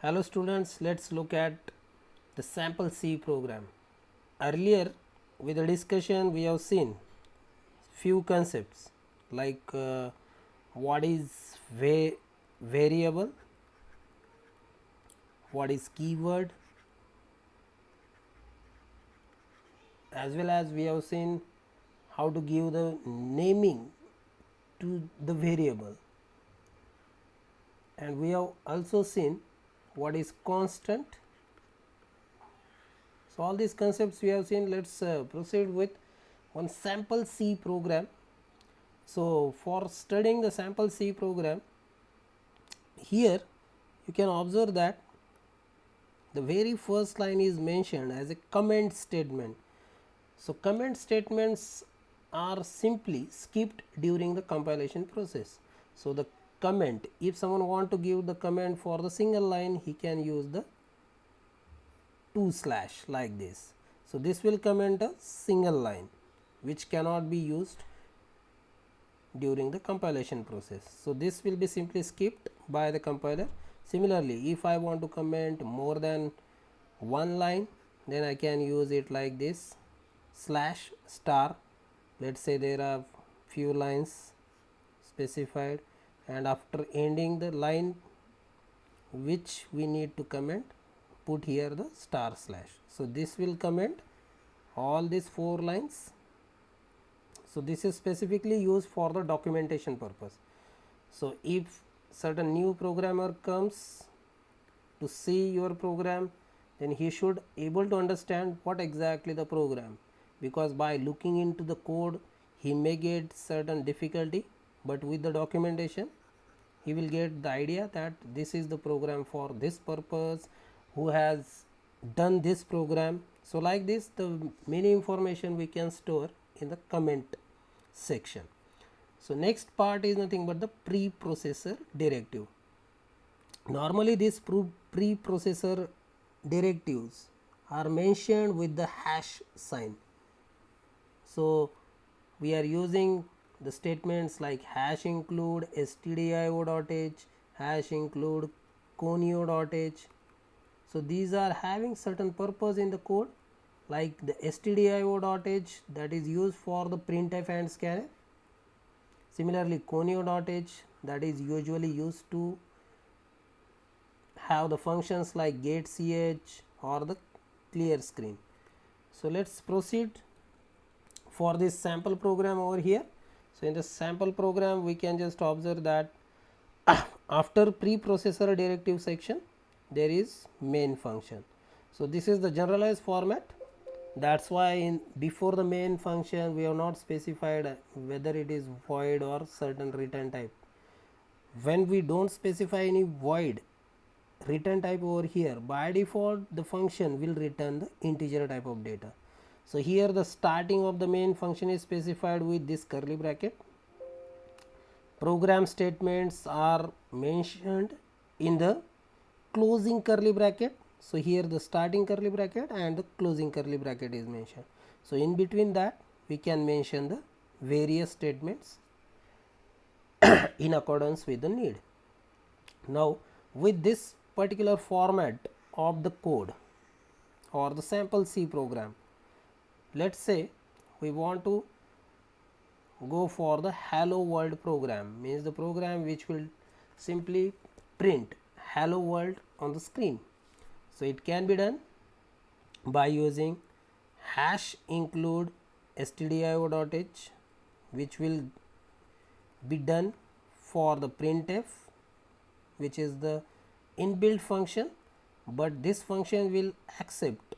Hello students, let's look at the sample C program. Earlier with the discussion we have seen few concepts like what is variable, what is keyword, as well as we have seen how to give the naming to the variable, and we have also seen what is constant. So all these concepts we have seen. Let's proceed with one sample C program. So for studying the sample C program, here you can observe that the very first line is mentioned as a comment statement. So comment statements are simply skipped during the compilation process. So the comment, if someone want to give the comment for the single line, he can use the 2/ like this. So this will comment a single line which cannot be used during the compilation process. So this will be simply skipped by the compiler. Similarly, if I want to comment more than one line, then I can use it like this /*. Let's say there are few lines specified, and after ending the line which we need to comment, put here the */. So this will comment all these 4 lines. So this is specifically used for the documentation purpose. So if certain new programmer comes to see your program, then he should able to understand what exactly the program, because by looking into the code he may get certain difficulty, but with the documentation he will get the idea that this is the program for this purpose, who has done this program. So like this, the many information we can store in the comment section. So next part is nothing but the preprocessor directive. Normally these preprocessor directives are mentioned with the hash sign. So we are using the statements like hash include stdio.h, hash include conio.h. So these are having certain purpose in the code, like the stdio.h that is used for the printf and scanf. Similarly, conio.h that is usually used to have the functions like getch or the clear screen. So let's proceed for this sample program over here. So in the sample program we can just observe that after preprocessor directive section there is main function. So this is the generalized format. That's why in before the main function we have not specified whether it is void or certain return type. When we don't specify any void return type over here, by default the function will return the integer type of data. So here the starting of the main function is specified with this curly bracket. Program statements are mentioned in the closing curly bracket. So here the starting curly bracket and the closing curly bracket is mentioned. So in between that we can mention the various statements in accordance with the need. Now with this particular format of the code or the sample C program, let's say we want to go for the hello world program, means the program which will simply print hello world on the screen. So it can be done by using hash include stdio.h, which will be done for the printf, which is the inbuilt function, but this function will accept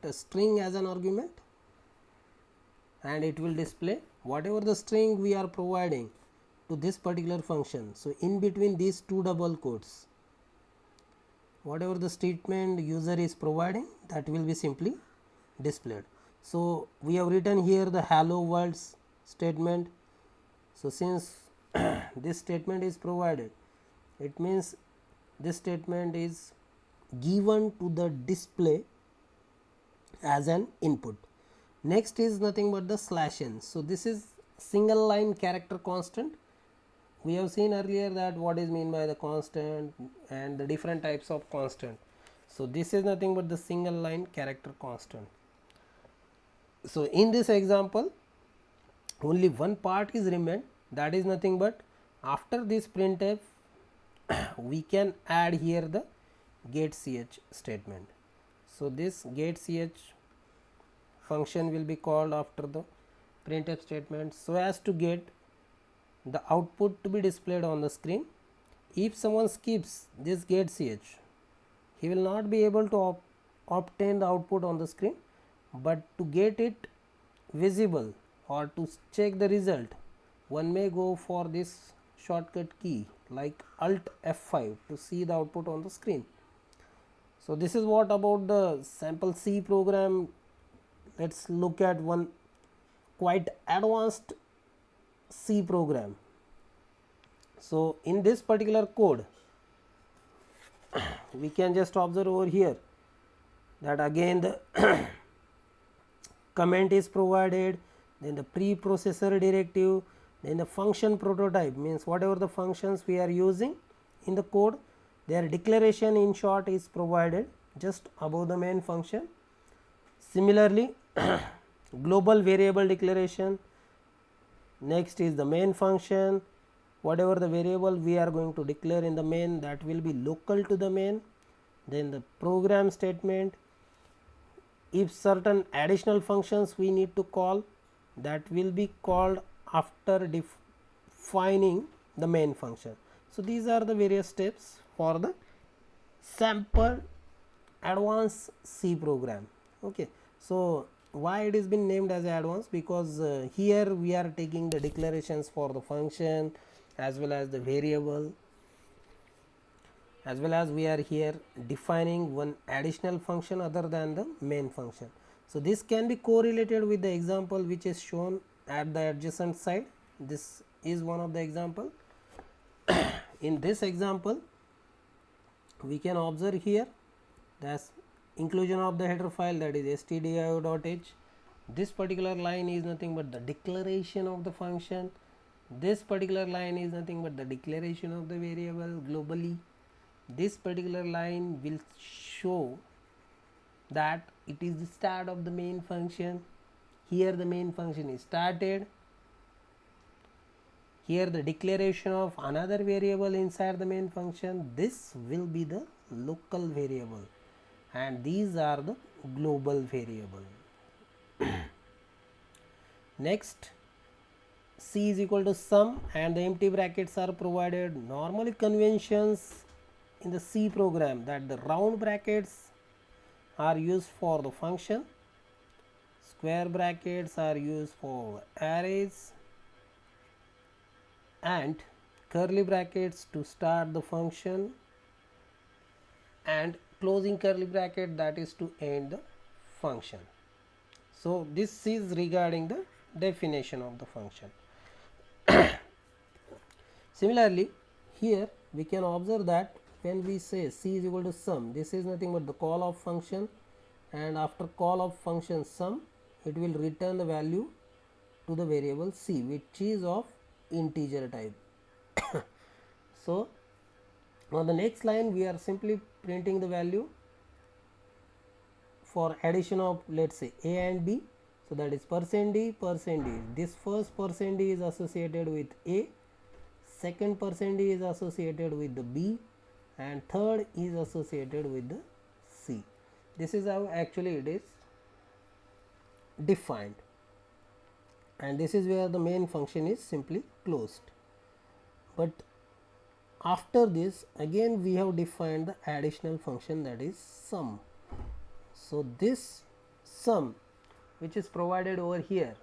a string as an argument, and it will display whatever the string we are providing to this particular function. So in between these two double quotes, whatever the statement user is providing, that will be simply displayed. So we have written here the hello world statement. So since this statement is provided, it means this statement is given to the display as an input. Next is nothing but the /n. So this is single line character constant we have seen earlier that what is mean by the constant and the different types of constant. So this is nothing but the single line character constant. So in this example only one part is remained, that is nothing but after this printf we can add here the getch statement. So this getch function will be called after the printf statement so as to get the output to be displayed on the screen. If someone skips this getch, he will not be able to obtain the output on the screen, but to get it visible or to check the result, one may go for this shortcut key like Alt F5 to see the output on the screen. So this is what about the sample C program. Let's look at one quite advanced C program. So in this particular code we can just observe over here that again the comment is provided, then the preprocessor directive, then the function prototype, means whatever the functions we are using in the code, their declaration in short is provided just above the main function. Similarly global variable declaration, next is the main function, whatever the variable we are going to declare in the main, that will be local to the main, then the program statement. If certain additional functions we need to call, that will be called after defining the main function. So these are the various steps for the sample advanced C program. Okay, so why it has been named as advanced? Because here we are taking the declarations for the function as well as the variable, as well as we are here defining one additional function other than the main function. So this can be correlated with the example which is shown at the adjacent side. This is one of the example. In this example we can observe here that's inclusion of the header file, that is stdio.h. This particular line is nothing but the declaration of the function. This particular line is nothing but the declaration of the variable globally. This particular line will show that it is the start of the main function. Here the main function is started. Here the declaration of another variable inside the main function, this will be the local variable and these are the global variable. Next, C is equal to sum and the empty brackets are provided. Normally conventions in the C program that the round brackets are used for the function, square brackets are used for arrays, and curly brackets to start the function and closing curly bracket, that is to end the function. So this is regarding the definition of the function. Similarly here we can observe that when we say C is equal to sum, this is nothing but the call of function, and after call of function sum it will return the value to the variable C which is of integer type. So on the next line we are simply printing the value for addition of, let's say, A and B. So that is %d, %d. This first %d is associated with A, second %d is associated with the B, and third is associated with the C. This is how actually it is defined, and this is where the main function is simply closed. But after this again we have defined the additional function, that is sum. So this sum which is provided over here,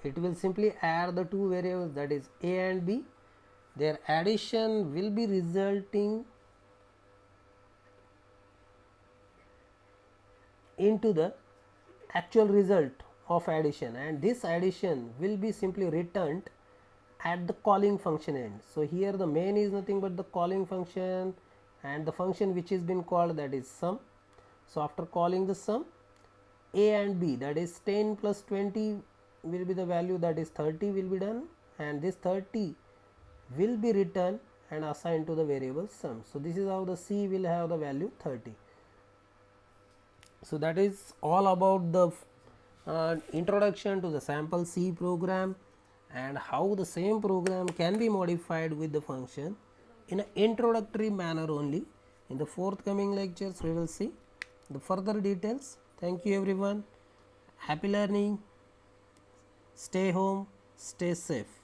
it will simply add the two variables, that is A and B. Their addition will be resulting into the actual result of addition, and this addition will be simply returned at the calling function end. So here the main is nothing but the calling function and the function which is been called, that is sum. So after calling the sum, A and B, that is 10 plus 20 will be the value, that is 30 will be done, and this 30 will be returned and assigned to the variable sum. So, this is how the C will have the value 30. So, that is all about the introduction to the sample C program and how the same program can be modified with the function in an introductory manner only. In the forthcoming lectures, we will see the further details. Thank you everyone. Happy learning. Stay home, stay safe.